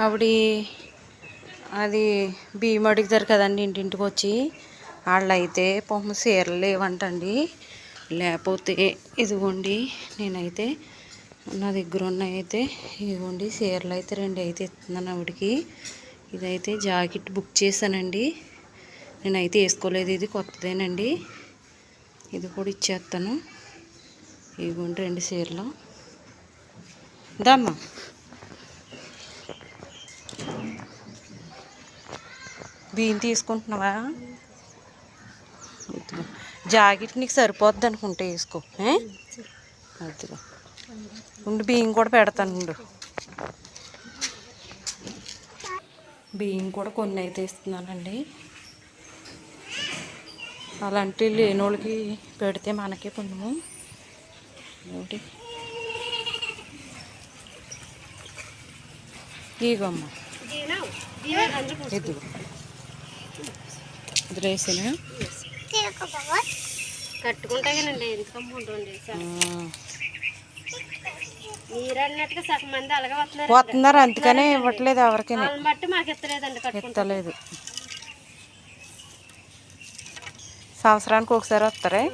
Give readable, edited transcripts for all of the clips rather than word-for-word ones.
ఆవిడ అది బియ్యం అడుగుతారు కదండి ఇంటింటికి వచ్చి, వాళ్ళు అయితే పాపం చీరలు లేవంటండి. లేకపోతే ఇదిగోండి నేనైతే నా దగ్గర ఉన్నాయితే ఇదిగోండి చీరలు అయితే 2 అయితే ఇస్తున్నాను ఆవిడకి. ఇదైతే జాకెట్ బుక్ చేశానండి, నేనైతే వేసుకోలేదు, ఇది కొత్తదేనండి. ఇది కూడా ఇచ్చేస్తాను. ఇదిగోండి 2 చీరలు. దమ్మా బియ్యం తీసుకుంటున్నావా? జాకెట్ నీకు సరిపోద్ది అనుకుంటే వేసుకో. అదిగో ఉండి బియ్యం కూడా పెడతాను. ఉండు, బియ్యం కూడా కొన్ని అయితే ఇస్తున్నానండి. అలాంటి లేని వాళ్ళకి పెడితే మనకే పుణ్యము. ఒకటి ఇగమ్మ, ఇదిగో వదిలేసిన కట్టుకుంటానండి. ఎందుకమ్మ ఉంటుంది మీరు అన్నట్టుగా సగం మంది అలాగే వస్తున్నారు, అందుకనే ఇవ్వట్లేదు ఎవరికి. బట్టి మాకు ఎత్తలేదండి, ఎత్తలేదు. సంవత్సరానికి ఒకసారి వస్తారే.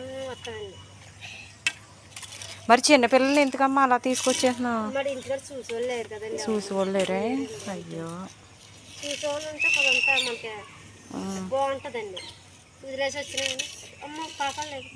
మరి చిన్నపిల్లలు ఎందుకమ్మా అలా తీసుకొచ్చేస్తున్నావు? చూసేవాళ్ళు లేరే. అయ్యో చూసేవాళ్ళు ఉంటే కొంత మనకి బాగుంటుందండి. వదిలేసి వచ్చినా అమ్మ పాపం లేదు.